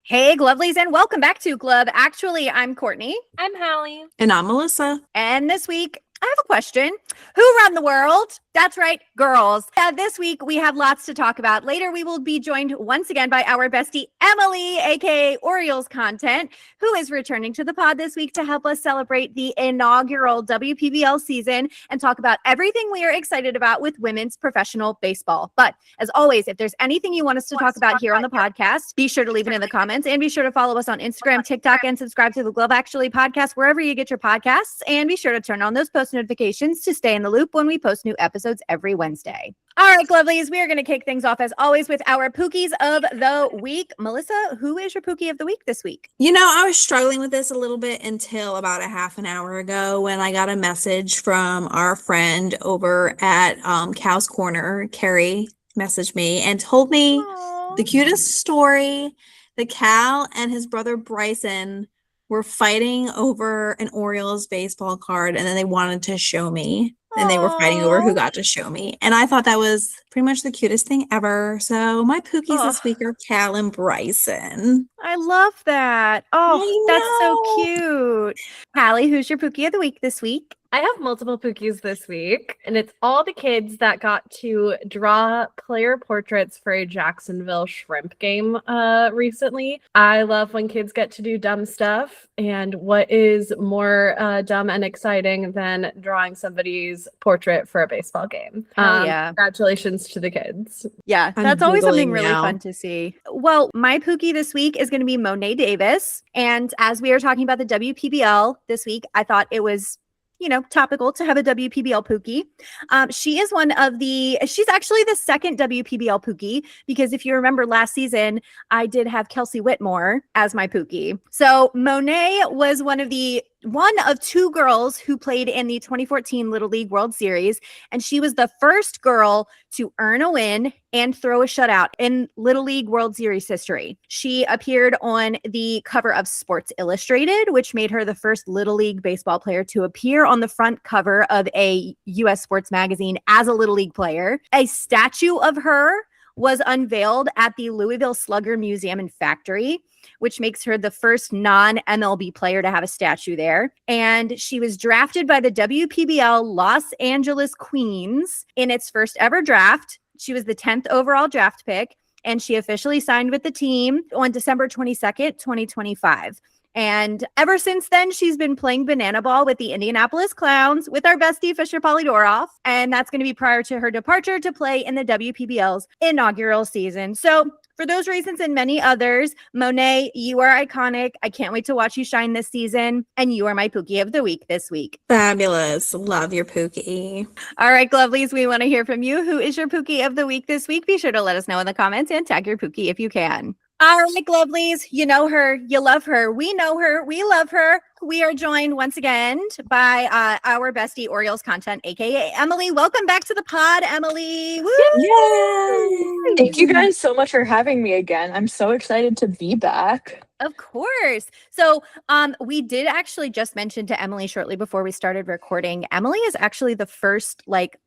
Hey, Glovelies, and welcome back to Glove. Actually, I'm Courtney. I'm Hallie. And I'm Melissa. And this week, I have a question. Who run the world? That's right, girls. This week, we have lots to talk about. Later, we will be joined once again by our bestie, Emily, aka OriolesContent, who is returning to the pod this week to help us celebrate the inaugural WPBL season and talk about everything we are excited about with women's professional baseball. But as always, if there's anything you want us to talk about here on the podcast, be sure to leave it in the comments and be sure to follow us on Instagram, TikTok, and subscribe to the Glove Actually podcast wherever you get your podcasts. And be sure to turn on those post notifications to stay in the loop when we post new episodes every Wednesday. All right, Glovelies, we are going to kick things off as always with our Pookies of the week. Melissa, who is your Pookie of the week this week? You know, I was struggling with this a little bit until about a half an hour ago when I got a message from our friend over at Cow's Corner. Carrie messaged me and told me the cutest story. The Cal and his brother Bryson were fighting over an Orioles baseball card, and then they wanted to show me. And they were fighting over who got to show me. And I thought that was pretty much the cutest thing ever. So my Pookies this week are Cal and Bryson. I love that. Oh, that's so cute. Hallie, who's your Pookie of the week this week? I have multiple Pookies this week, and it's all the kids that got to draw player portraits for a Jacksonville Shrimp game recently. I love when kids get to do dumb stuff, and what is more dumb and exciting than drawing somebody's portrait for a baseball game? Yeah. Congratulations to the kids. Yeah, I'm that's always something Googling really now. fun to see. Well, my Pookie this week is going to be Monet Davis. And as we are talking about the WPBL this week, I thought it was topical to have a WPBL Pookie. She is she's actually the second WPBL Pookie, because if you remember last season, I did have Kelsey Whitmore as my Pookie. So Monet was one of two girls who played in the 2014 Little League World Series, and she was the first girl to earn a win and throw a shutout in Little League World Series history. She appeared on the cover of Sports Illustrated, which made her the first Little League baseball player to appear on the front cover of a U.S. sports magazine as a Little League player. A statue of her was unveiled at the Louisville Slugger Museum and Factory, which makes her the first non-MLB player to have a statue there. And she was drafted by the WPBL Los Angeles Queens in its first ever draft. She was the 10th overall draft pick, and she officially signed with the team on December 22nd, 2025. And ever since then, she's been playing banana ball with the Indianapolis Clowns with our bestie Fisher Polydoroff. And that's going to be prior to her departure to play in the WPBL's inaugural season. So for those reasons and many others, Monet, you are iconic. I can't wait to watch you shine this season. And you are my Pookie of the week this week. Fabulous. Love your Pookie. All right, Glovelies, we want to hear from you. Who is your Pookie of the week this week? Be sure to let us know in the comments and tag your Pookie if you can. All right, Glovelies, you know her, you love her, we know her, we love her. We are joined once again by our bestie OriolesContent, aka Emily. Welcome back to the pod, Emily. Woo! Yay! Thank you guys so much for having me again. I'm so excited to be back. Of course. So we did actually just mention to Emily shortly before we started recording, Emily is actually the first like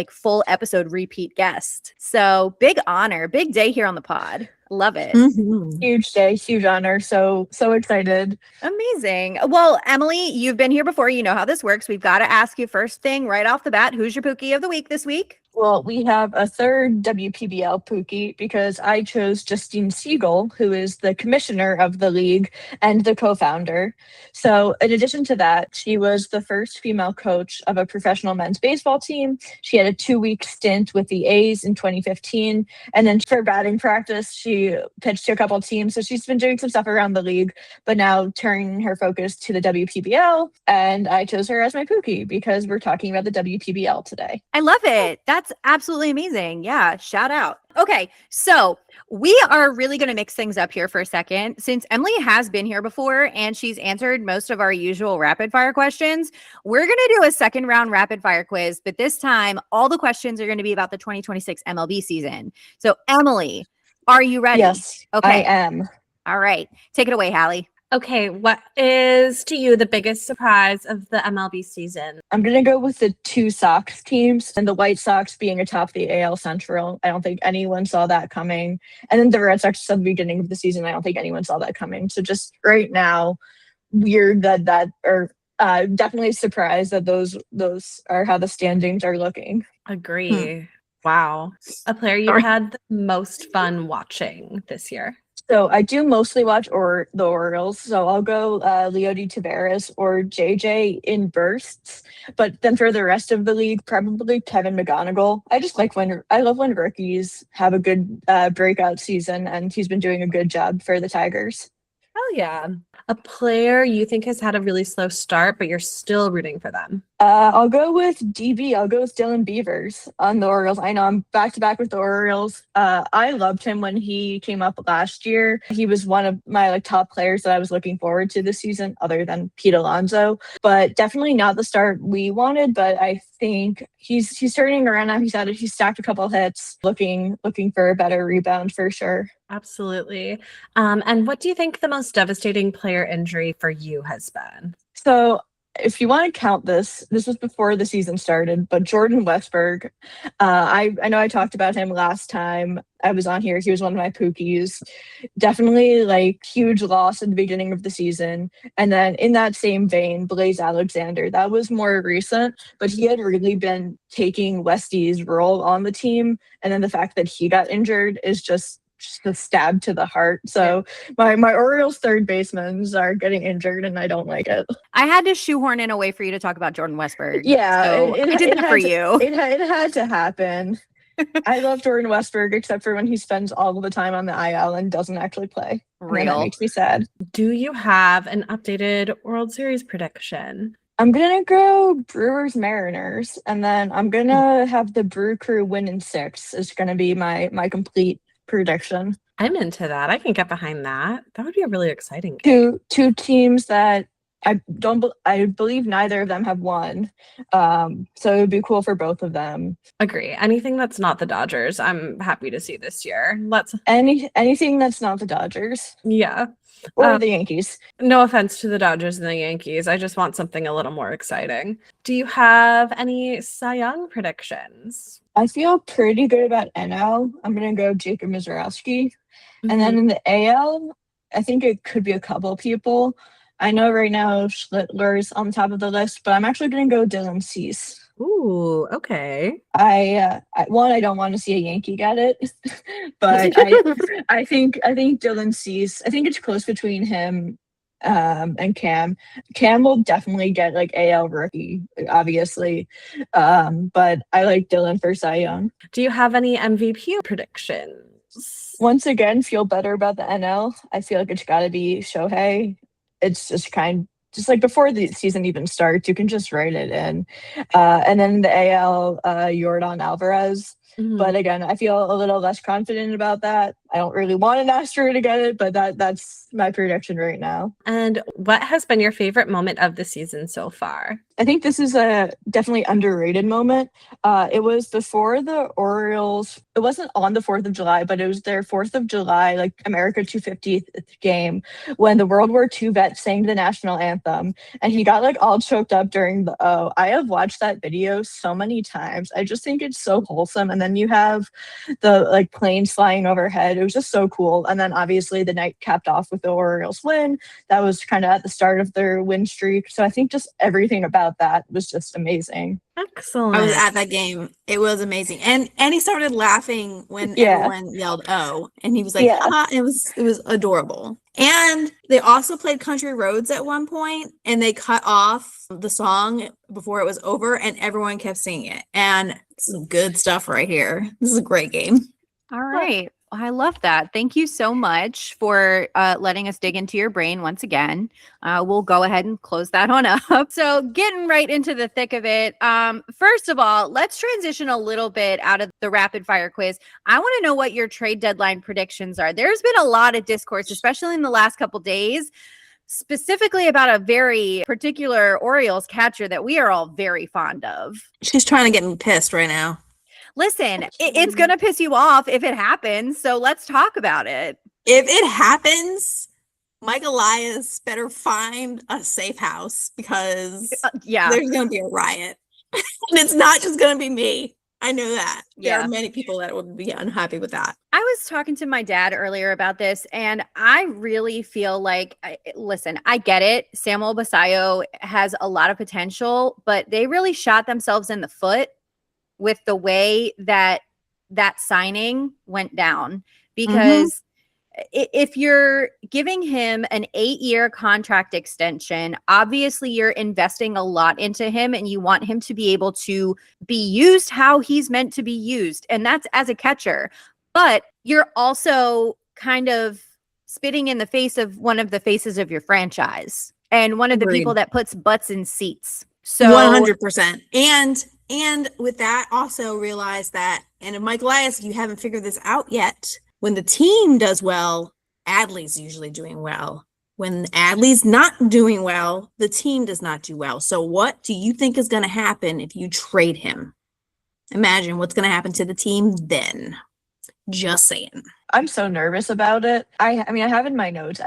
full episode repeat guest. So big honor, big day here on the pod. Love it. Mm-hmm. Huge day, huge honor. So excited. Amazing. Well, Emily, you've been here before. You know how this works. We've got to ask you first thing right off the bat. Who's your Pookie of the week this week? Well, we have a third WPBL Pookie because I chose Justine Siegel, who is the commissioner of the league and the co-founder. So in addition to that, she was the first female coach of a professional men's baseball team. She had a 2-week stint with the A's in 2015. And then for batting practice, she pitched to a couple of teams. So she's been doing some stuff around the league, but now turning her focus to the WPBL. And I chose her as my Pookie because we're talking about the WPBL today. I love it. That's absolutely amazing. Yeah, shout out. Okay, so we are really going to mix things up here for a second. Since Emily has been here before and she's answered most of our usual rapid fire questions, we're going to do a second round rapid fire quiz, but this time all the questions are going to be about the 2026 MLB season. So Emily, are you ready? Yes, Okay. I am. All right. Take it away, Hallie. Okay, what is to you the biggest surprise of the MLB season? I'm going to go with the two Sox teams and the White Sox being atop the AL Central. I don't think anyone saw that coming. And then the Red Sox at the beginning of the season, I don't think anyone saw that coming. So just right now, weird or definitely surprised that those are how the standings are looking. Agree. Wow. A player you've had the most fun watching this year? So I do mostly watch the Orioles. So I'll go Leody Taveras or JJ in bursts. But then for the rest of the league, probably Kevin McGonigal. I love when rookies have a good breakout season, and he's been doing a good job for the Tigers. Hell yeah. A player you think has had a really slow start, but you're still rooting for them? I'll go with DB. I'll go with Dylan Beavers on the Orioles. I know I'm back to back with the Orioles. I loved him when he came up last year. He was one of my top players that I was looking forward to this season, other than Pete Alonso. But definitely not the start we wanted. But I think he's turning around now. He's stacked a couple hits, looking for a better rebound for sure. Absolutely. And what do you think the most devastating player injury for you has been? So if you want to count this was before the season started, but Jordan Westberg, I know I talked about him last time I was on here. He was one of my Pookies. Definitely huge loss at the beginning of the season. And then in that same vein, Blaze Alexander, that was more recent, but he had really been taking Westy's role on the team. And then the fact that he got injured is just a stab to the heart. So my Orioles third basemen are getting injured, and I don't like it. I had to shoehorn in a way for you to talk about Jordan Westberg. Yeah, so I did that for you. It had to happen. I love Jordan Westberg, except for when he spends all the time on the IL and doesn't actually play. Real. That makes me sad. Do you have an updated World Series prediction? I'm going to go Brewers Mariners, and then I'm going to have the Brew Crew win in 6. It's going to be my complete prediction. I'm into that. I can get behind that. That would be a really exciting game. Two teams that I believe neither of them have won. So it would be cool for both of them. Agree. Anything that's not the Dodgers, I'm happy to see this year. Anything that's not the Dodgers. Yeah. Or the Yankees. No offense to the Dodgers and the Yankees. I just want something a little more exciting. Do you have any Cy Young predictions? I feel pretty good about NL. I'm going to go Jacob Mizorowski. Mm-hmm. And then in the AL, I think it could be a couple people. I know right now Schlittler's on top of the list, but I'm actually going to go Dylan Cease. Ooh, okay. I don't want to see a Yankee get it, but I think Dylan Cease. I think it's close between him and Cam. Cam will definitely get AL rookie, obviously, but I like Dylan for Cy Young. Do you have any MVP predictions? Once again, feel better about the NL. I feel like it's got to be Shohei. It's just before the season even starts, you can just write it in. And then the AL, Yordan Alvarez. Mm-hmm. But again, I feel a little less confident about that. I don't really want an Astro to get it, but that's my prediction right now. And what has been your favorite moment of the season so far? I think this is a definitely underrated moment. It was before the Orioles. It wasn't on the 4th of July, but it was their 4th of July, America 250th game, when the World War II vet sang the national anthem, and he got all choked up during the O. I have watched that video so many times. I just think it's so wholesome. And then you have the planes flying overhead. It was just so cool. And then obviously the night capped off with the Orioles win. That was kind of at the start of their win streak. So I think just everything about that was just amazing. Excellent. I was at that game. It was amazing. And he started laughing when everyone yelled "oh," and he was like, "ah," it was adorable. And they also played Country Roads at one point, and they cut off the song before it was over, and everyone kept singing it. And some good stuff right here. This is a great game. All right. I love that. Thank you so much for letting us dig into your brain once again. We'll go ahead and close that on up. So getting right into the thick of it. First of all, let's transition a little bit out of the rapid fire quiz. I want to know what your trade deadline predictions are. There's been a lot of discourse, especially in the last couple days, specifically about a very particular Orioles catcher that we are all very fond of. She's trying to get me pissed right now. Listen, it's going to piss you off if it happens. So let's talk about it. If it happens, Mike Elias better find a safe house because Yeah. there's going to be a riot. And it's not just going to be me. I know that. There Yeah. are many people that would be unhappy with that. I was talking to my dad earlier about this, and I really feel like, listen, I get it. Samuel Basayo has a lot of potential, but they really shot themselves in the foot with the way that signing went down. Because if you're giving him an 8-year contract extension, obviously you're investing a lot into him and you want him to be able to be used how he's meant to be used. And that's as a catcher. But you're also kind of spitting in the face of one of the faces of your franchise and one of the people that puts butts in seats. So 100%. And with that, also realize that, and if Mike Elias, you haven't figured this out yet, when the team does well, Adley's usually doing well. When Adley's not doing well, the team does not do well. So what do you think is going to happen if you trade him? Imagine what's going to happen to the team then. Just saying. I'm so nervous about it. I mean, I have in my notes,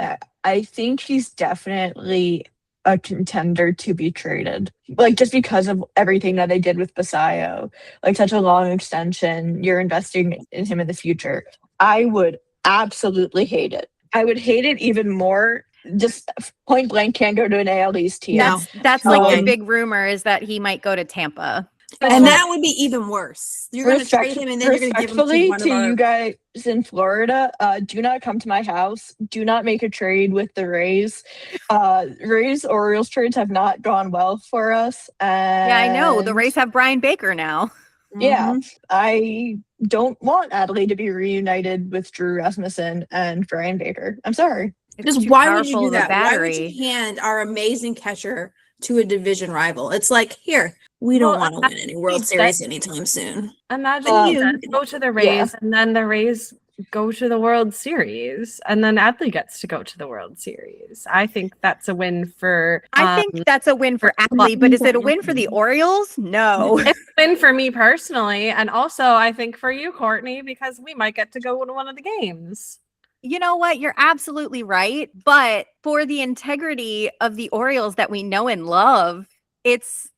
I think he's definitely a contender to be traded. Like, just because of everything that they did with Basayo. Like, such a long extension. You're investing in him in the future. I would absolutely hate it. I would hate it even more. Just point blank, can't go to an AL East team. That's like the big rumor is that he might go to Tampa. And that would be even worse. You're going to trade him and then you're going to give him to one of our... you guys in Florida, do not come to my house. Do not make a trade with the Rays. Rays Orioles trades have not gone well for us. Yeah, I know. The Rays have Brian Baker now. Yeah, I don't want Adley to be reunited with Drew Rasmussen and Brian Baker. I'm sorry. Just why would you do that? Why would you hand our amazing catcher to a division rival? It's like, here, we don't want to win any World Series anytime soon. Imagine you go to the Rays and then the Rays go to the World Series and then Adley gets to go to the World Series. I think that's a win for... I think that's a win for Adley, but is it a win for the Orioles? No. It's a win for me personally, and also I think for you, Courtney, because we might get to go to one of the games. You know what? You're absolutely right. But for the integrity of the Orioles that we know and love, it's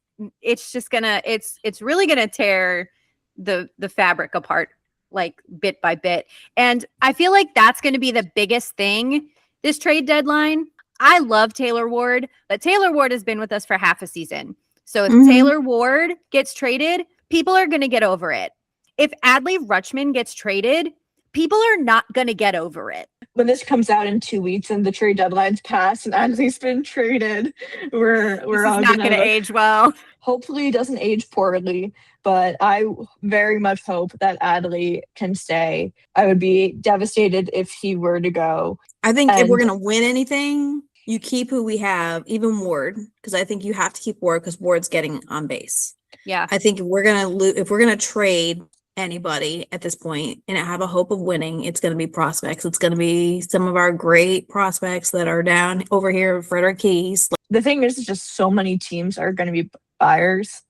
just gonna, it's really gonna tear the fabric apart, like bit by bit. And I feel like that's going to be the biggest thing this trade deadline. I love Taylor Ward, but Taylor Ward has been with us for half a season. So if Taylor Ward gets traded, people are going to get over it. If Adley Rutschman gets traded, people are not going to get over it. When this comes out in 2 weeks and the trade deadline's passed and Adley's been traded, we're all not going to age well. Hopefully it doesn't age poorly, but I very much hope that Adley can stay. I would be devastated if he were to go. I think if we're going to win anything, you keep who we have, even Ward, because I think you have to keep Ward because Ward's getting on base. Yeah. I think if we're going to trade anybody at this point and have a hope of winning, it's going to be prospects. It's going to be some of our great prospects that are down over here, Frederick Keys. The thing is just so many teams are going to be buyers.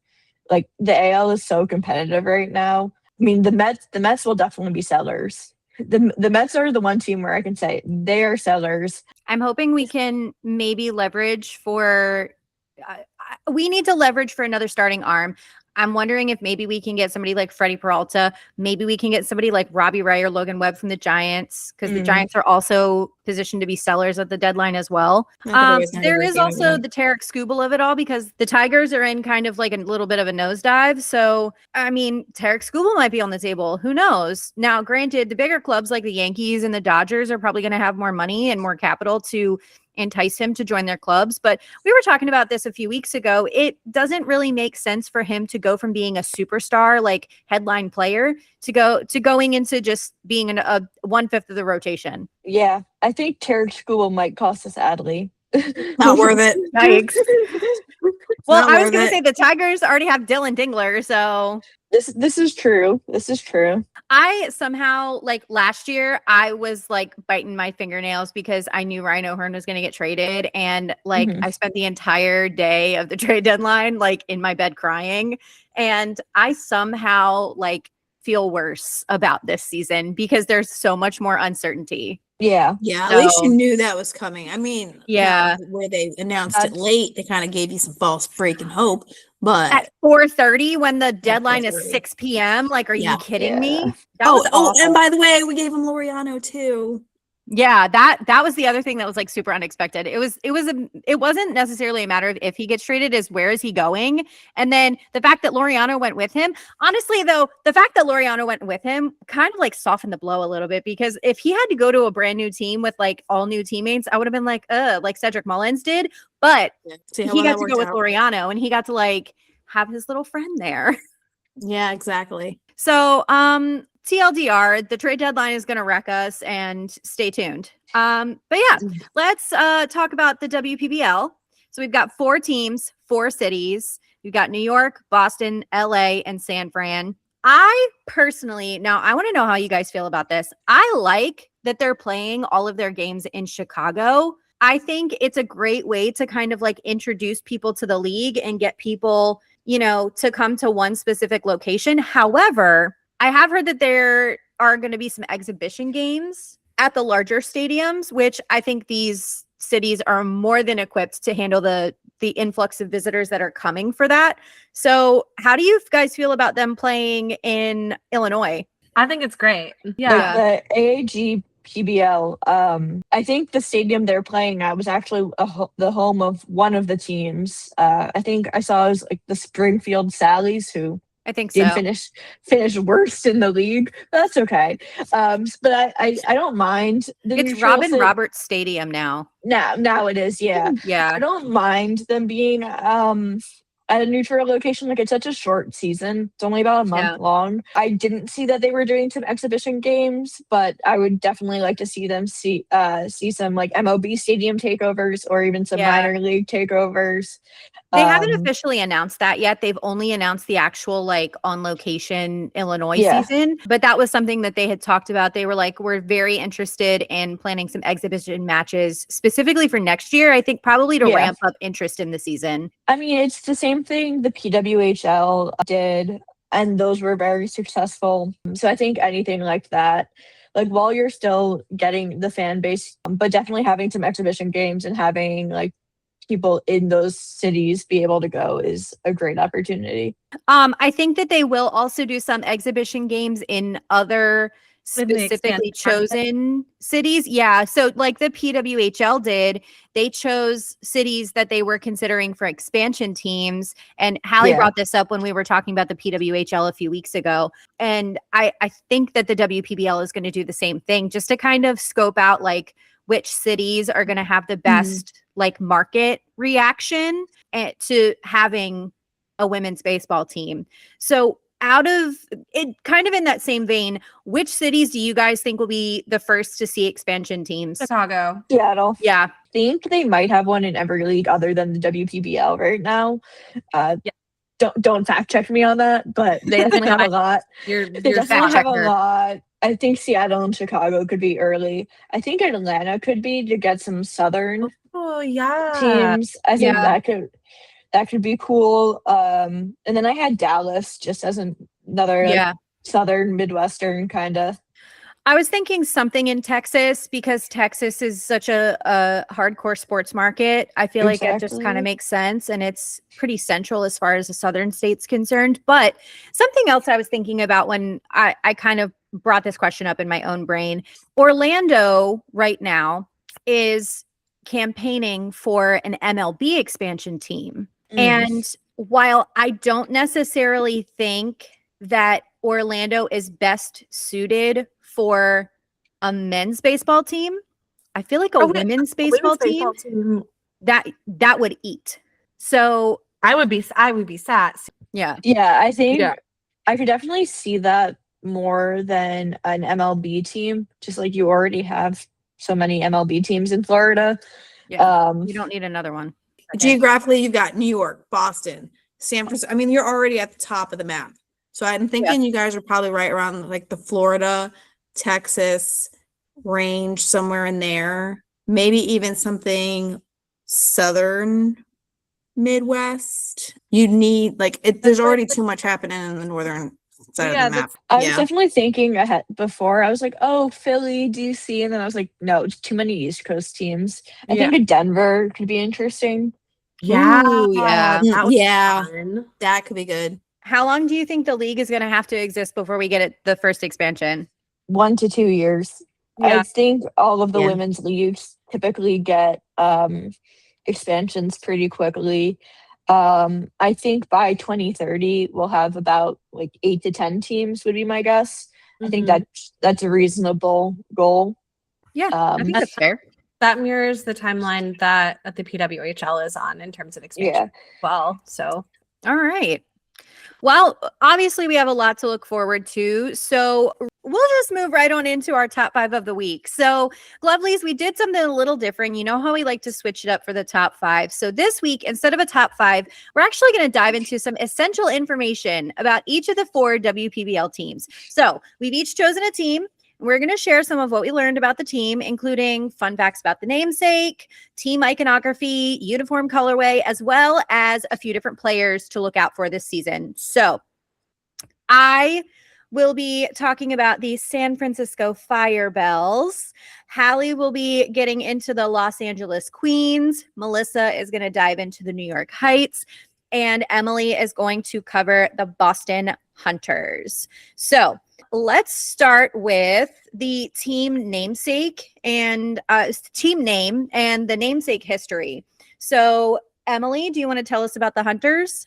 Like, the AL is so competitive right now. I mean, the Mets will definitely be sellers. The Mets are the one team where I can say they are sellers. I'm hoping we can maybe leverage for we need to leverage for another starting arm. I'm wondering if maybe we can get somebody like Freddie Peralta. Maybe we can get somebody like Robbie Ray or Logan Webb from the Giants, because the Giants are also positioned to be sellers at the deadline as well. There is also the Tarek Skubal of it all, because the Tigers are in kind of like a little bit of a nosedive. So, I mean, Tarek Skubal might be on the table. Who knows? Now, granted, the bigger clubs like the Yankees and the Dodgers are probably going to have more money and more capital to entice him to join their clubs. But we were talking about this a few weeks ago. It doesn't really make sense for him to go from being a superstar, like headline player, to going into just being a 1/5 of the rotation. Yeah, I think Tarek Skubal might cost us Adley. Not worth it. Yikes. Well, I was going to say the Tigers already have Dylan Dingler, so this is true. This is true. I somehow, like last year, I was like biting my fingernails because I knew Ryan O'Hearn was going to get traded. And like I spent the entire day of the trade deadline like in my bed crying. And I somehow like feel worse about this season because there's so much more uncertainty. Yeah. Yeah, at least you So- knew that was coming. I mean, Yeah. where they announced it That's- late, they kind of gave you some false freaking hope. But At 4:30 when the deadline is 4:30. 6 p.m. Like, are Yeah. you kidding Yeah. me? That was awful. and by the way, we gave him Loriano too. Yeah, that was the other thing that was like super unexpected. It wasn't necessarily a matter of if he gets traded, is where is he going? And then the fact that Loriano went with him. Honestly, though, the fact that Loriano went with him kind of like softened the blow a little bit, because if he had to go to a brand new team with like all new teammates, I would have been like Cedric Mullins did. But See how he well got that to go with worked out. Loriano, and he got to like have his little friend there. Yeah, exactly. So, TLDR, the trade deadline is going to wreck us, and stay tuned. But yeah, let's talk about the WPBL. So we've got 4 teams, 4 cities. We've got New York, Boston, LA, and San Fran. I personally, now I want to know how you guys feel about this. I like that they're playing all of their games in Chicago. I think it's a great way to kind of like introduce people to the league and get people, to come to one specific location. However, I have heard that there are going to be some exhibition games at the larger stadiums, which I think these cities are more than equipped to handle the influx of visitors that are coming for that. So how do you guys feel about them playing in Illinois? I think it's great. Yeah. The AAG PBL, I think the stadium they're playing at was actually the home of one of the teams. I think I saw it was like the Springfield Sallies, who I think so. did finish worst in the league. But that's okay. But I don't mind the It's neutral Robin Roberts Stadium now. Now it is, yeah. Yeah. I don't mind them being at a neutral location. Like, it's such a short season. It's only about a month long. I didn't see that they were doing some exhibition games, but I would definitely like to see them see some like MLB stadium takeovers, or even some minor league takeovers. They haven't officially announced that yet. They've only announced the actual like on location Illinois season, but that was something that they had talked about. They were like, we're very interested in planning some exhibition matches specifically for next year. I think probably to ramp up interest in the season. I mean, it's the same thing the PWHL did, and those were very successful. So I think anything like that, like while you're still getting the fan base, but definitely having some exhibition games and having like people in those cities be able to go is a great opportunity. I think that they will also do some exhibition games in other specifically chosen cities. Yeah. So like the PWHL did, they chose cities that they were considering for expansion teams. And Hallie brought this up when we were talking about the PWHL a few weeks ago. And I think that the WPBL is going to do the same thing, just to kind of scope out like which cities are going to have the best like market reaction to having a women's baseball team. So out of it, kind of in that same vein, which cities do you guys think will be the first to see expansion teams? Chicago. Seattle. Yeah. I think they might have one in every league other than the WPBL right now. Don't fact check me on that, but they definitely have a lot. You're They definitely fact have a checker. lot. I think Seattle and Chicago could be early. I think Atlanta could be, to get some southern Oh yeah. teams. I think that could be cool. And then I had Dallas just as another like, southern Midwestern kind of. I was thinking something in Texas, because Texas is such a hardcore sports market. I feel like it just kind of makes sense, and it's pretty central as far as the southern states concerned. But something else I was thinking about when I kind of brought this question up in my own brain, Orlando right now is campaigning for an MLB expansion team. And while I don't necessarily think that Orlando is best suited for a men's baseball team, I feel like a women's baseball team that would eat. So I would be sad. Yeah. Yeah, I think I could definitely see that more than an MLB team. Just like you already have so many MLB teams in Florida. Yeah. You don't need another one. Geographically, you've got New York, Boston, San Francisco. I mean, you're already at the top of the map. So I'm thinking you guys are probably right around like the Florida, Texas range, somewhere in there. Maybe even something southern Midwest. You need there's already too much happening in the northern Instead Yeah, of the map. I was definitely thinking ahead before. I was like, oh, Philly, DC. And then I was like, no, it's too many East Coast teams. I think a Denver could be interesting. Yeah. Ooh, yeah. That would be Yeah. fun. That could be good. How long do you think the league is going to have to exist before we get the first expansion? 1 to 2 years. Yeah. I think all of the Yeah. women's leagues typically get expansions pretty quickly. I think by 2030 we'll have about like 8 to 10 teams would be my guess. I think Mhm. that's a reasonable goal. Yeah, I think that's fair. That mirrors the timeline that the PWHL is on in terms of expansion Yeah. as well. So All right. Well, obviously, we have a lot to look forward to. So we'll just move right on into our top 5 of the week. So, Lovelies, we did something a little different. You know how we like to switch it up for the top 5. So this week, instead of a top 5, we're actually going to dive into some essential information about each of the 4 WPBL teams. So we've each chosen a team. We're going to share some of what we learned about the team, including fun facts about the namesake, team iconography, uniform colorway, as well as a few different players to look out for this season. So I will be talking about the San Francisco Firebells. Hallie will be getting into the Los Angeles Queens. Melissa is going to dive into the New York Heights. And Emily is going to cover the Boston Hunters. So let's start with the team namesake and team name and the namesake history. So, Emily, do you want to tell us about the Hunters?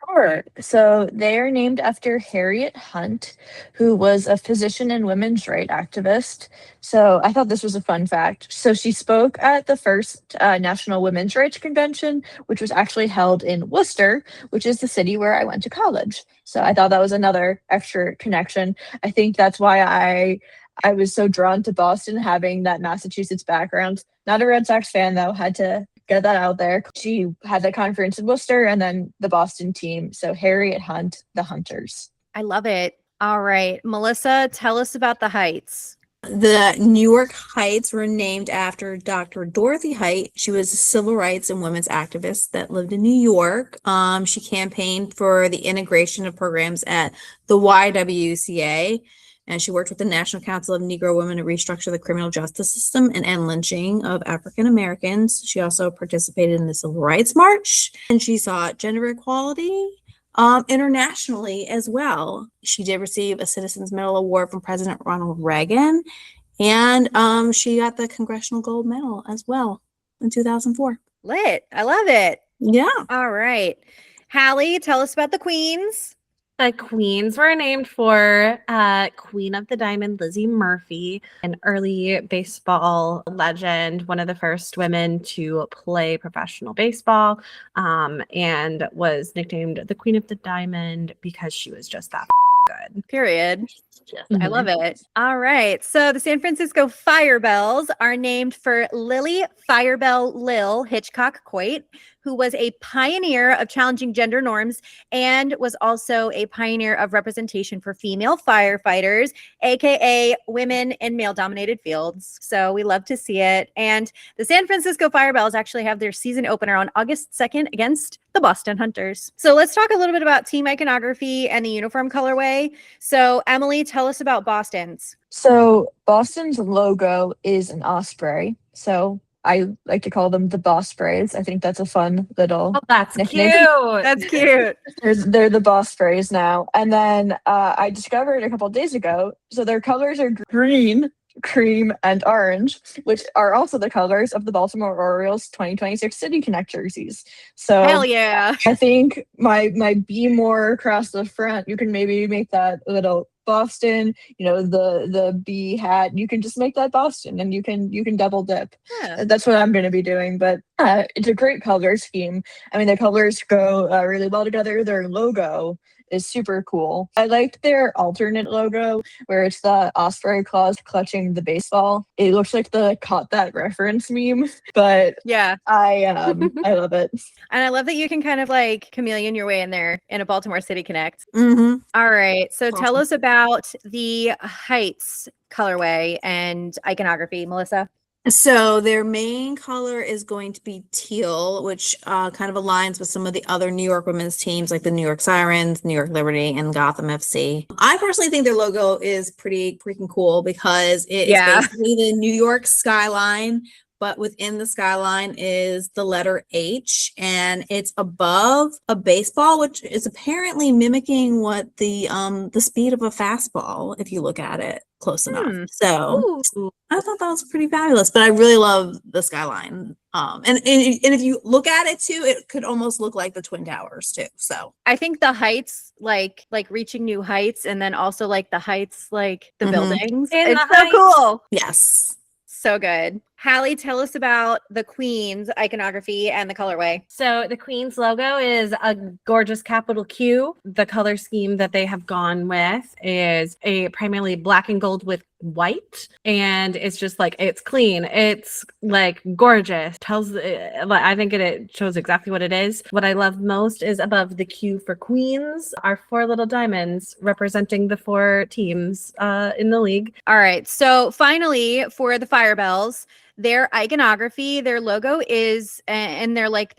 Sure. So they are named after Harriet Hunt, who was a physician and women's rights activist. So I thought this was a fun fact. So she spoke at the first National Women's Rights Convention, which was actually held in Worcester, which is the city where I went to college. So I thought that was another extra connection. I think that's why I was so drawn to Boston, having that Massachusetts background. Not a Red Sox fan, though, had to get that out there. She had the conference in Worcester and then the Boston team. So Harriet Hunt, the Hunters. I love it. All right. Melissa, tell us about the Heights. The New York Heights were named after Dr. Dorothy Height. She was a civil rights and women's activist that lived in New York. She campaigned for the integration of programs at the YWCA, and she worked with the National Council of Negro Women to restructure the criminal justice system and end lynching of African Americans. She also participated in the Civil Rights March, and she sought gender equality internationally as well. She did receive a Citizens Medal Award from President Ronald Reagan, and she got the Congressional Gold Medal as well in 2004. Lit. I love it. Yeah. All right. Hallie, tell us about the Queens. the Queens were named for Queen of the Diamond, Lizzie Murphy, an early baseball legend, one of the first women to play professional baseball, and was nicknamed the Queen of the Diamond because she was just that good. Period. I love it. All right. So the San Francisco Firebells are named for Lily Firebell Lil Hitchcock Coit, who was a pioneer of challenging gender norms and was also a pioneer of representation for female firefighters, aka women in male-dominated fields. So we love to see it. And the San Francisco Firebells actually have their season opener on August 2nd against the Boston Hunters. So let's talk a little bit about team iconography and the uniform colorway. So Emily, tell us about Boston's. So Boston's logo is an osprey. So I like to call them the Bosprays. I think that's a fun little Oh, that's nickname. cute. That's cute. They're the Bosprays now. And then I discovered a couple of days ago, so their colors are green, cream, and orange, which are also the colors of the Baltimore Orioles 2026 City Connect jerseys. So Hell yeah. I think my be more across the front, you can maybe make that a little Boston, the bee hat, you can just make that Boston and you can double dip. Yeah. That's what I'm going to be doing, but it's a great color scheme. I mean, the colors go really well together. Their logo is super cool. I liked their alternate logo where it's the osprey claws clutching the baseball. It looks like the caught that reference meme, but Yeah. I love it. And I love that you can kind of like chameleon your way in there in a Baltimore City Connect. Mm-hmm. All right. So tell Awesome. us about the Heights colorway and iconography, Melissa. So their main color is going to be teal, which kind of aligns with some of the other New York women's teams like the New York Sirens, New York Liberty, and Gotham FC. I personally think their logo is pretty freaking cool because it is Yeah. basically the New York skyline, but within the skyline is the letter H, and it's above a baseball, which is apparently mimicking what the speed of a fastball if you look at it close enough. So Ooh. I thought that was pretty fabulous, but I really love the skyline. And if you look at it too, it could almost look like the Twin Towers too. So I think the heights, like reaching new heights, and then also like the heights, like the Mhm. buildings. In It's the so heights. cool. yes. So good. Hallie, tell us about the Queen's iconography and the colorway. So the Queen's logo is a gorgeous capital Q. The color scheme that they have gone with is a primarily black and gold with white, and it's just like it's clean. It's like gorgeous. I think it shows exactly what it is. What I love most is above the Q for Queens are 4 little diamonds representing the 4 teams in the league. All right. So finally, for the Fire Bells, their iconography, their logo is, and their like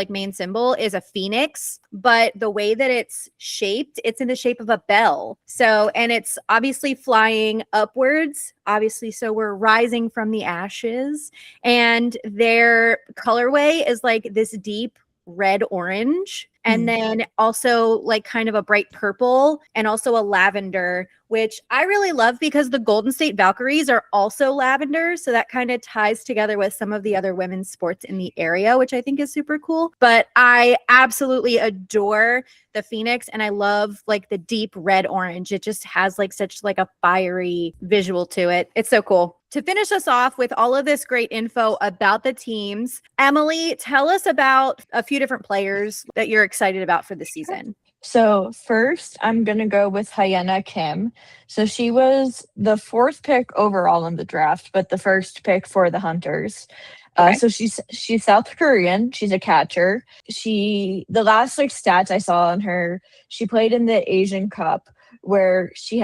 main symbol is a phoenix, but the way that it's shaped, it's in the shape of a bell. So, and it's obviously flying upwards, obviously. So we're rising from the ashes, and their colorway is like this deep red orange, and then also like kind of a bright purple, and also a lavender, which I really love because the Golden State Valkyries are also lavender. So that kind of ties together with some of the other women's sports in the area, which I think is super cool. But I absolutely adore the Phoenix, and I love like the deep red orange. It just has like such like a fiery visual to it. It's so cool. To finish us off with all of this great info about the teams, Emily, tell us about a few different players that you're excited about for the season. So first, I'm gonna go with Hyena Kim. So she was the 4th pick overall in the draft, but the 1st pick for the Hunters. Okay. So she's South Korean. She's a catcher. The last like stats I saw on her, she played in the Asian Cup where she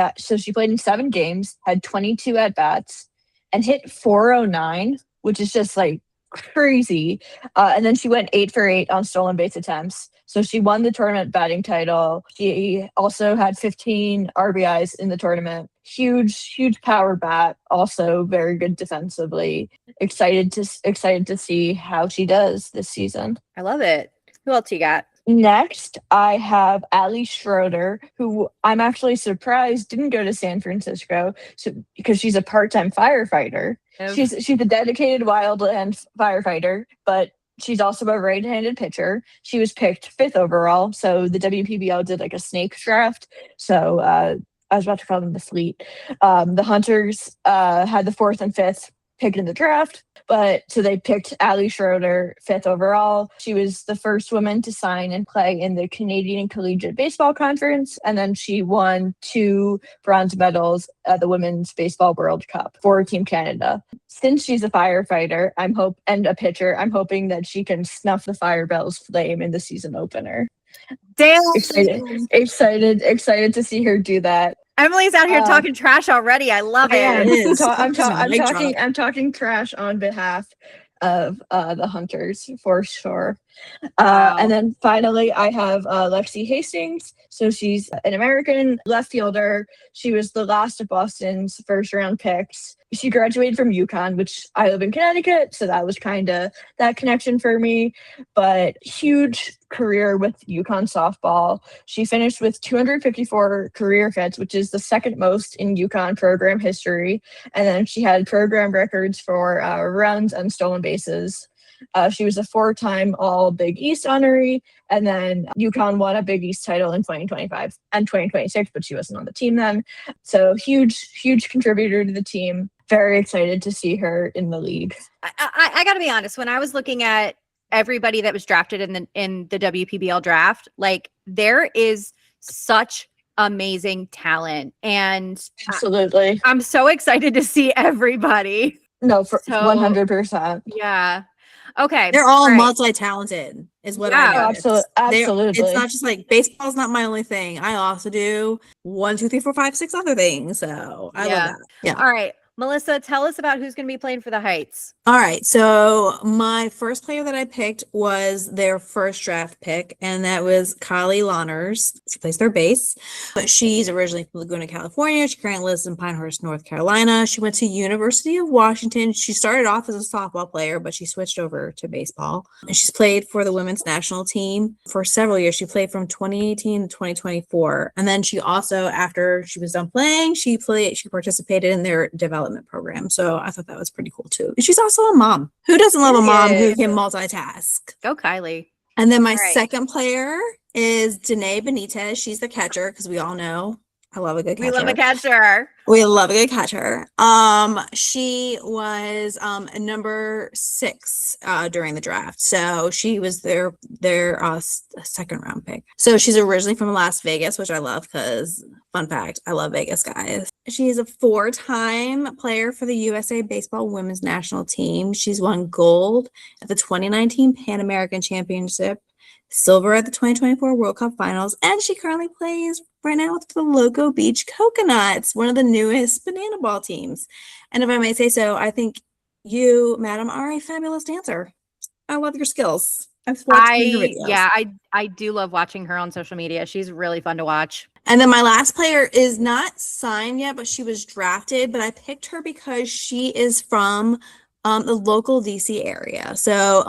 played in 7 games, had 22 at bats, and hit 409, which is just like crazy. And then she went 8 for 8 on stolen base attempts. So she won the tournament batting title. She also had 15 RBIs in the tournament. Huge power bat. Also very good defensively. Excited to see how she does this season. I love it. Who else you got? Next, I have Ali Schroeder, who I'm actually surprised didn't go to San Francisco because she's a part-time firefighter. She's a dedicated wildland firefighter, but she's also a right-handed pitcher. She was picked 5th overall, so the WPBL did like a snake draft. So I was about to call them the fleet. The Hunters had the 4th and 5th picked in the draft, but so they picked Ali Schroeder 5th overall. She was the first woman to sign and play in the Canadian Collegiate Baseball Conference, and then she won 2 bronze medals at the Women's Baseball World Cup for Team Canada. Since she's a firefighter, and a pitcher, I'm hoping that she can snuff the Fire Bells flame in the season opener. Damn. Excited to see her do that. Emily's out here talking trash already. I love Yeah, it. I'm talking trash on behalf of the Hunters for sure. Wow. And then finally, I have Lexi Hastings. So she's an American left fielder. She was the last of Boston's 1st-round picks. She graduated from UConn, which I live in Connecticut, so that was kind of that connection for me. But huge career with UConn softball. She finished with 254 career hits, which is the 2nd most in UConn program history. And then she had program records for runs and stolen bases. She was a 4-time All Big East honoree, and then UConn won a Big East title in 2025 and 2026, but she wasn't on the team then. So huge contributor to the team. Very excited to see her in the league. I got to be honest. When I was looking at everybody that was drafted in the WPBL draft, like there is such amazing talent, and Absolutely, I'm so excited to see everybody. No, for 100%. Yeah. Okay. They're all right. multi-talented is what I know. Absolutely. It's not just like baseball's not my only thing. I also do 1, 2, 3, 4, 5, 6 other things. So I love that. Yeah. All right. Melissa, tell us about who's going to be playing for the Heights. All right, so my first player that I picked was their first draft pick, and that was Kylie Lawners. She plays their base, but she's originally from Laguna, California. She currently lives in Pinehurst, North Carolina. She went to University of Washington. She started off as a softball player, but she switched over to baseball. And she's played for the women's national team for several years. She played from 2018 to 2024, and then she also, after she was done playing, she participated in their development program. So I thought that was pretty cool too. And she's also a mom. Who doesn't love a mom who can multitask? Go Kylie. And then my All right. second player is Danae Benitez. She's the catcher, because we all know I love a good catcher. We love a catcher. We love a good catcher. She was number 6 during the draft. So she was their second round pick. So she's originally from Las Vegas, which I love because, fun fact, I love Vegas, guys. She's a 4-time player for the USA Baseball Women's National Team. She's won gold at the 2019 Pan American Championship, silver at the 2024 World Cup Finals, and she currently plays right now with the Loco Beach Coconuts, one of the newest banana ball teams. And if I may say so, I think you, madam, are a fabulous dancer. I love your skills. I've watched your videos. I do love watching her on social media. She's really fun to watch. And then my last player is not signed yet, but she was drafted. But I picked her because she is from the local DC area. So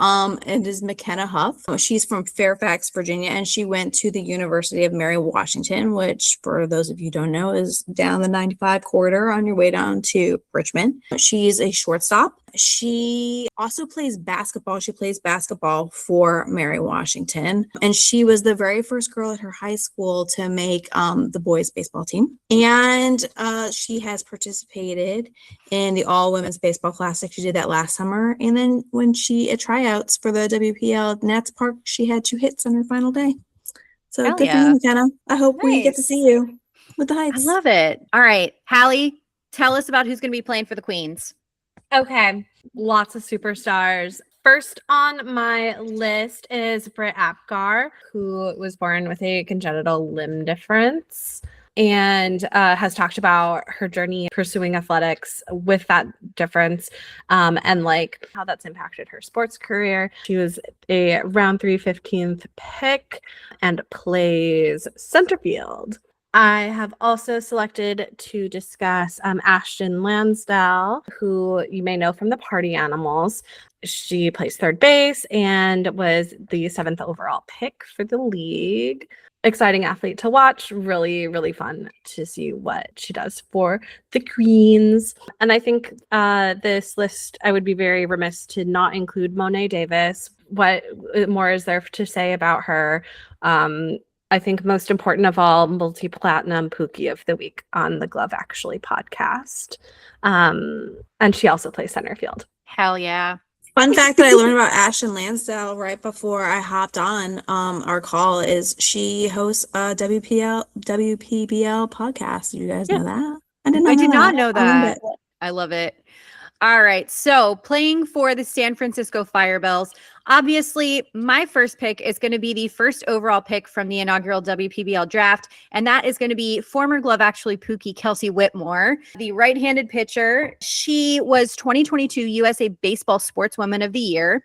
it is McKenna Huff. She's from Fairfax, Virginia, and she went to the University of Mary Washington, which, for those of you who don't know, is down the 95 corridor on your way down to Richmond. She's a shortstop. She also plays basketball. She plays basketball for Mary Washington. And she was the very first girl at her high school to make the boys baseball team. And she has participated in the all women's baseball classic. She did that last summer. And then when she at tryouts for the WPL Nats Park, she had 2 hits on her final day. So Hell good for yeah. you, McKenna. I hope we get to Nice. see you with the I Heights. love it. All right, Hallie, tell us about who's going to be playing for the Queens. Okay, lots of superstars. First on my list is Britt Apgar, who was born with a congenital limb difference and has talked about her journey pursuing athletics with that difference, and like how that's impacted her sports career. She was a round 3 15th pick and plays center field. I have also selected to discuss Ashton Lansdale, who you may know from the Party Animals. She plays third base and was the 7th overall pick for the league. Exciting athlete to watch. Really, really fun to see what she does for the Queens. And I think this list, I would be very remiss to not include Monet Davis. What more is there to say about her? I think most important of all, multi-platinum Pookie of the week on the Glove Actually podcast. And she also plays center field. Hell yeah. Fun fact that I learned about Ashton Lansdale right before I hopped on our call is she hosts a WPBL podcast. Did you guys know that? I did not know that. know that. I love it. All right. So playing for the San Francisco Firebells, obviously my first pick is going to be the first overall pick from the inaugural WPBL draft. And that is going to be former Glove Actually Pookie Kelsey Whitmore, the right-handed pitcher. She was 2022 USA Baseball Sportswoman of the Year.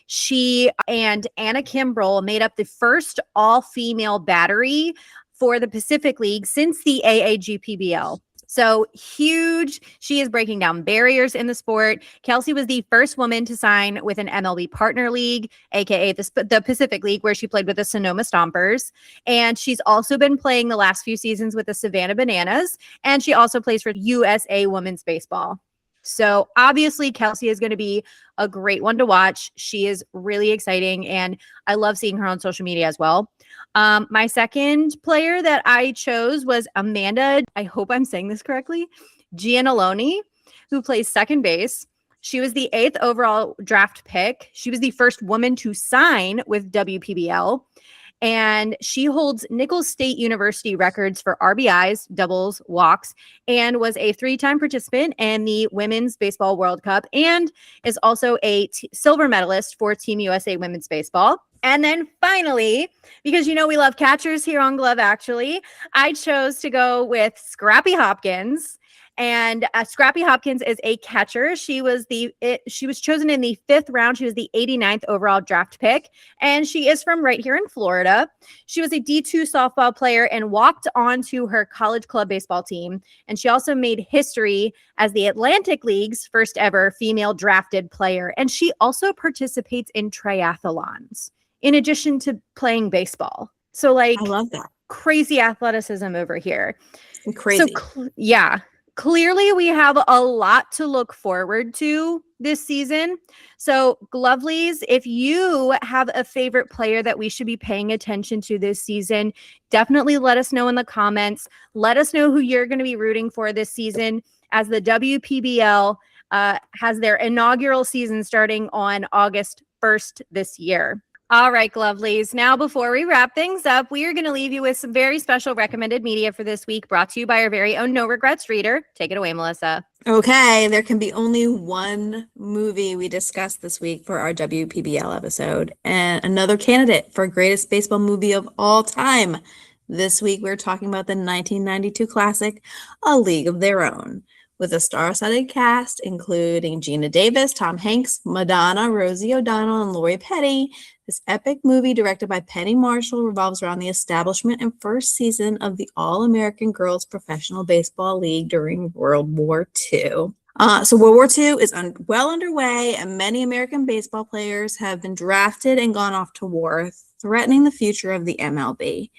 She and Anna Kimbrell made up the first all-female battery for the Pacific League since the AAGPBL. So huge. She is breaking down barriers in the sport. Kelsey was the first woman to sign with an MLB partner league, aka the Pacific League, where she played with the Sonoma Stompers. And she's also been playing the last few seasons with the Savannah Bananas. And she also plays for USA Women's Baseball. So obviously Kelsey is going to be a great one to watch. She is really exciting, and I love seeing her on social media as well. My second player that I chose was Amanda, I hope I'm saying this correctly, Gianaloni, who plays second base. She was the 8th overall draft pick. She was the first woman to sign with WPBL. And she holds Nichols State University records for RBIs, doubles, walks, and was a 3-time participant in the Women's Baseball World Cup and is also a silver medalist for Team USA Women's Baseball. And then finally, because you know we love catchers here on Glove Actually, I chose to go with Scrappy Hopkins. And Scrappy Hopkins is a catcher. She was chosen in the 5th round. She was the 89th overall draft pick, and she is from right here in Florida. She was a D2 softball player and walked onto her college club baseball team. And she also made history as the Atlantic League's first ever female drafted player. And she also participates in triathlons in addition to playing baseball. So like, I love that. Crazy athleticism over here. Crazy. So clearly we have a lot to look forward to this season. So Glovelies, if you have a favorite player that we should be paying attention to this season, definitely let us know in the comments. Let us know who you're going to be rooting for this season, as the WPBL has their inaugural season starting on August 1st this year. All right, Glovelies. Now, before we wrap things up, we are going to leave you with some very special recommended media for this week, brought to you by our very own No Regrets reader. Take it away, Melissa. Okay, there can be only one movie we discussed this week for our WPBL episode, and another candidate for greatest baseball movie of all time. This week, we're talking about the 1992 classic, A League of Their Own, with a star-studded cast including Geena Davis, Tom Hanks, Madonna, Rosie O'Donnell, and Lori Petty. This epic movie, directed by Penny Marshall, revolves around the establishment and first season of the All-American Girls Professional Baseball League during World War II. So World War II is well underway, and many American baseball players have been drafted and gone off to war, threatening the future of the MLB.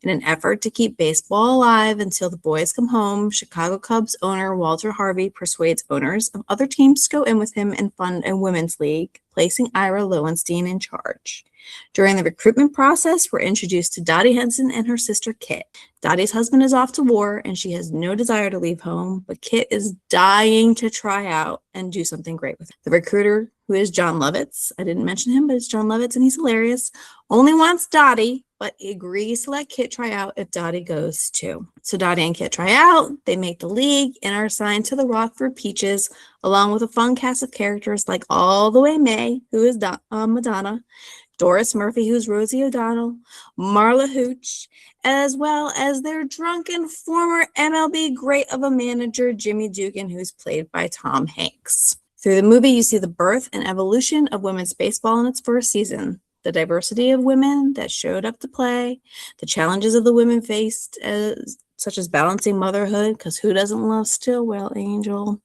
In an effort to keep baseball alive until the boys come home, Chicago Cubs owner Walter Harvey persuades owners of other teams to go in with him and fund a women's league, placing Ira Lowenstein in charge. During the recruitment process, we're introduced to Dottie Henson and her sister Kit. Dottie's husband is off to war, and she has no desire to leave home, but Kit is dying to try out and do something great with it. The recruiter, who is John Lovitz, I didn't mention him, but it's John Lovitz, and he's hilarious, only wants Dottie, but agrees to let Kit try out if Dottie goes too. So Dottie and Kit try out, they make the league, and are assigned to the Rockford Peaches, along with a fun cast of characters like All the Way May, who is Madonna, Doris Murphy, who's Rosie O'Donnell, Marla Hooch, as well as their drunken former MLB great of a manager, Jimmy Dugan, who's played by Tom Hanks. Through the movie, you see the birth and evolution of women's baseball in its first season, the diversity of women that showed up to play, the challenges of the women faced, such as balancing motherhood, because who doesn't love Stillwell Angel,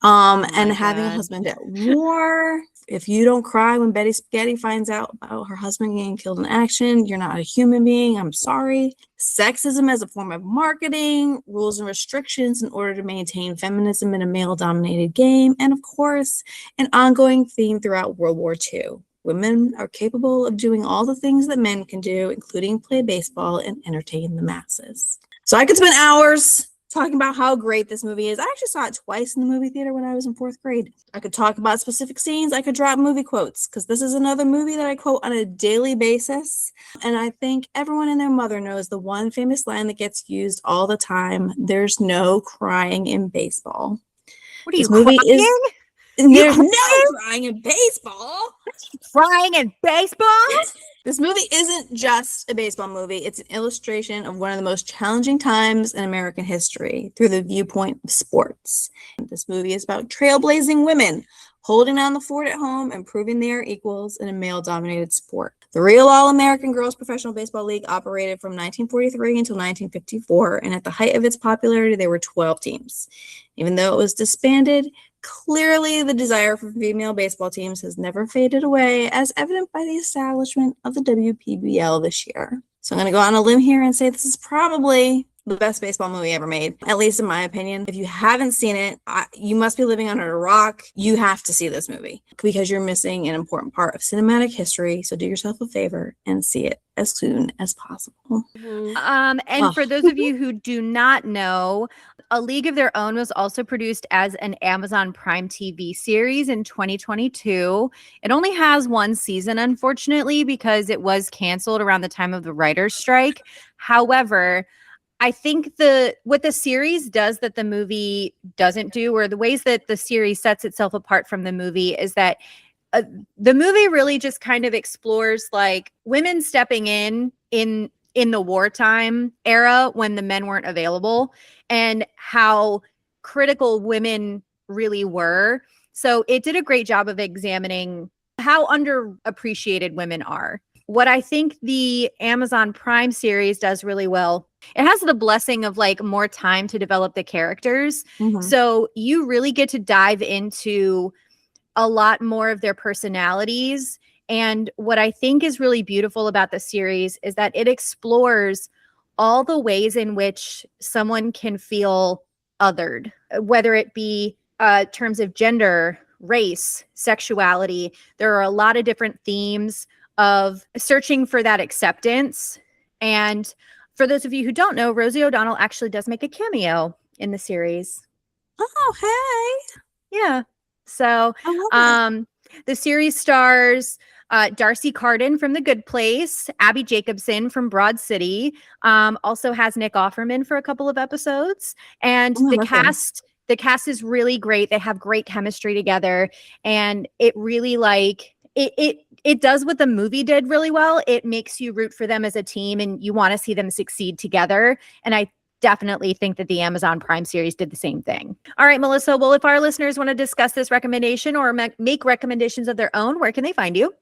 and having a husband at war. If you don't cry when Betty Spaghetti finds out about her husband getting killed in action, you're not a human being. I'm sorry. Sexism as a form of marketing, rules and restrictions in order to maintain feminism in a male-dominated game, and of course, an ongoing theme throughout World War II. Women are capable of doing all the things that men can do, including play baseball and entertain the masses. So I could spend hours talking about how great this movie is. I actually saw it twice in the movie theater when I was in 4th grade. I could talk about specific scenes. I could drop movie quotes, because this is another movie that I quote on a daily basis. And I think everyone and their mother knows the one famous line that gets used all the time: there's no crying in baseball. What are you, This movie crying? There's no crying in baseball. Crying in baseball? This movie isn't just a baseball movie. It's an illustration of one of the most challenging times in American history through the viewpoint of sports. This movie is about trailblazing women holding down the fort at home and proving they are equals in a male-dominated sport. The real All-American Girls Professional Baseball League operated from 1943 until 1954, and at the height of its popularity, there were 12 teams. Even though it was disbanded, clearly the desire for female baseball teams has never faded away, as evident by the establishment of the WPBL this year. So I'm going to go on a limb here and say this is probably the best baseball movie ever made, at least in my opinion. If you haven't seen it, you must be living under a rock. You have to see this movie, because you're missing an important part of cinematic history. So do yourself a favor and see it as soon as possible. And for those of you who do not know, A League of Their Own was also produced as an Amazon Prime TV series in 2022. It only has one season, unfortunately, because it was canceled around the time of the writer's strike. However, I think what the series does that the movie doesn't do, or the ways that the series sets itself apart from the movie, is that the movie really just kind of explores like women stepping in the wartime era when the men weren't available, and how critical women really were. So it did a great job of examining how underappreciated women are. What I think the Amazon Prime series does really well, it has the blessing of like more time to develop the characters. Mhm. So you really get to dive into a lot more of their personalities. And what I think is really beautiful about the series is that it explores all the ways in which someone can feel othered, whether it be terms of gender, race, sexuality. There are a lot of different themes of searching for that acceptance. And for those of you who don't know, Rosie O'Donnell actually does make a cameo in the series. Oh, hey. Yeah. So I love it. the series stars Darcy Carden from The Good Place, Abby Jacobson from Broad City, also has Nick Offerman for a couple of episodes. And Oh, I the love him. cast is really great. They have great chemistry together. And it really like it does what the movie did really well. It makes you root for them as a team and you want to see them succeed together. And I definitely think that the Amazon Prime series did the same thing. All right, Melissa. Well, if our listeners want to discuss this recommendation or make recommendations of their own, where can they find you?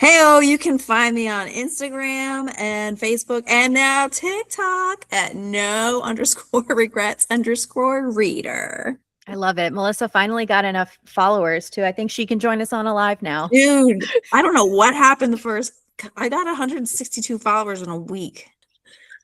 Heyo, you can find me on Instagram and Facebook and now TikTok at no_regrets_reader. I love it. Melissa finally got enough followers too. I think she can join us on a live now. Dude, I don't know what happened I got 162 followers in a week.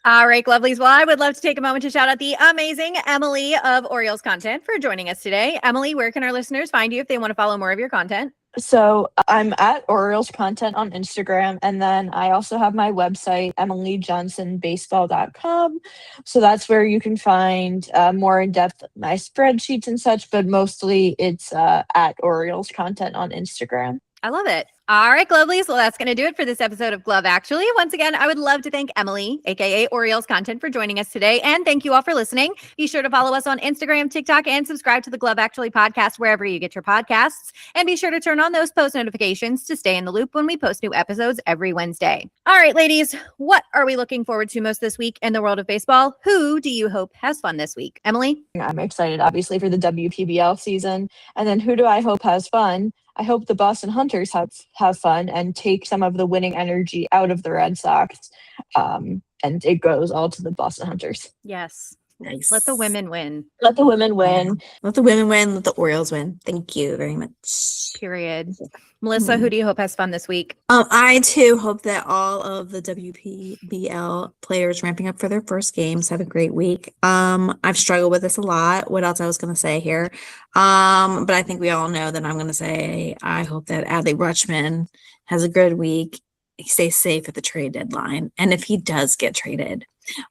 All right, lovelies. Well, I would love to take a moment to shout out the amazing Emily of OriolesContent for joining us today. Emily, where can our listeners find you if they want to follow more of your content? So I'm at OriolesContent on Instagram, and then I also have my website, emilyjohnsonbaseball.com. So that's where you can find more in-depth my spreadsheets and such, but mostly it's at OriolesContent on Instagram. I love it. All right, Lovelies. Well, that's going to do it for this episode of Glove Actually. Once again, I would love to thank Emily, aka OriolesContent, for joining us today. And thank you all for listening. Be sure to follow us on Instagram, TikTok, and subscribe to the Glove Actually podcast wherever you get your podcasts. And be sure to turn on those post notifications to stay in the loop when we post new episodes every Wednesday. All right, ladies, what are we looking forward to most this week in the world of baseball? Who do you hope has fun this week? Emily? I'm excited, obviously, for the WPBL season. And then who do I hope has fun? I hope the Boston Hunters have fun and take some of the winning energy out of the Red Sox. And it goes all to the Boston Hunters. Yes. Nice. Let the women win. Let the women win. Yeah. Let the women win. Let the Orioles win. Thank you very much. Period. Melissa, who do you hope has fun this week? I too hope that all of the WPBL players ramping up for their first games have a great week. I've struggled with this a lot. What else I was gonna say here? But I think we all know that I'm gonna say I hope that Adley Rutschman has a good week. He stays safe at the trade deadline. And if he does get traded,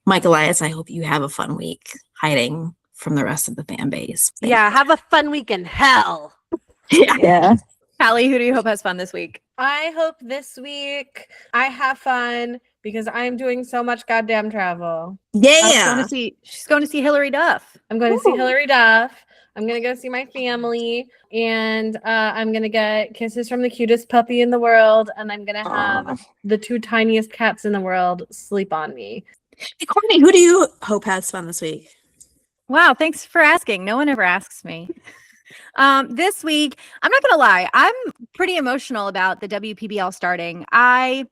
Mike Elias, I hope you have a fun week hiding from the rest of the fan base. Yeah, have a fun week in hell. Yeah. Callie, who do you hope has fun this week? I hope this week I have fun because I'm doing so much goddamn travel. Yeah. She's going to see Hillary Duff. I'm going to see Hillary Duff. I'm going to go see my family. And I'm going to get kisses from the cutest puppy in the world. And I'm going to have the two tiniest cats in the world sleep on me. Hey, Courtney, who do you hope has fun this week? Wow, thanks for asking. No one ever asks me. This week, I'm not gonna lie, I'm pretty emotional about the WPBL starting. I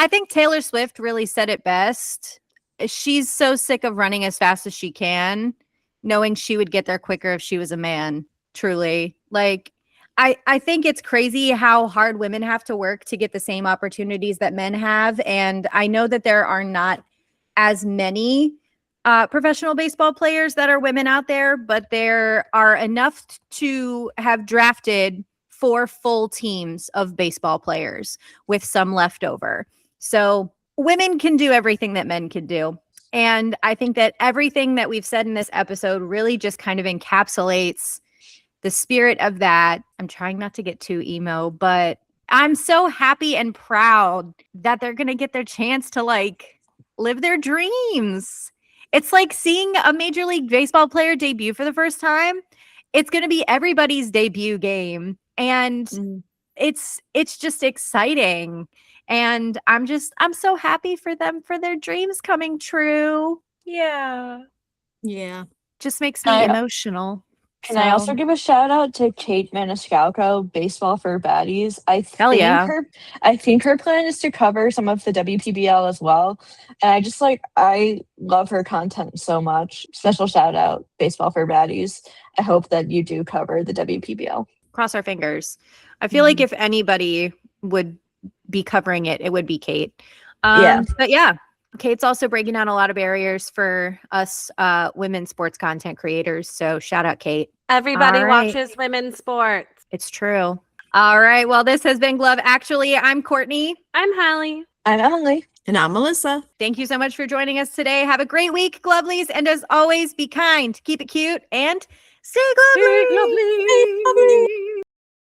think Taylor Swift really said it best. She's so sick of running as fast as she can, knowing she would get there quicker if she was a man. Truly, like I think it's crazy how hard women have to work to get the same opportunities that men have, and I know that there are not as many professional baseball players that are women out there, but there are enough to have drafted 4 full teams of baseball players with some leftover. So women can do everything that men can do. And I think that everything that we've said in this episode really just kind of encapsulates the spirit of that. I'm trying not to get too emo, but I'm so happy and proud that they're going to get their chance to like live their dreams. It's like seeing a Major League Baseball player debut for the first time. It's going to be everybody's debut game. And it's just exciting. And I'm so happy for them, for their dreams coming true. Yeah. Yeah. just makes me I- emotional. Can I also So- give a shout out to Kate Maniscalco, Baseball for Baddies? Hell yeah. I think her plan is to cover some of the WPBL as well. And I love her content so much. Special shout out, Baseball for Baddies. I hope that you do cover the WPBL. Cross our fingers. I feel like if anybody would be covering it, it would be Kate. Yeah. But yeah, Kate's also breaking down a lot of barriers for us women sports content creators. So shout out, Kate. Everybody All right. watches women's sports. It's true. All right. Well, this has been Glove. Actually, I'm Courtney. I'm Hallie. I'm Emily. And I'm Melissa. Thank you so much for joining us today. Have a great week, Glovelies. And as always, be kind, keep it cute, and stay glovely. Stay lovely.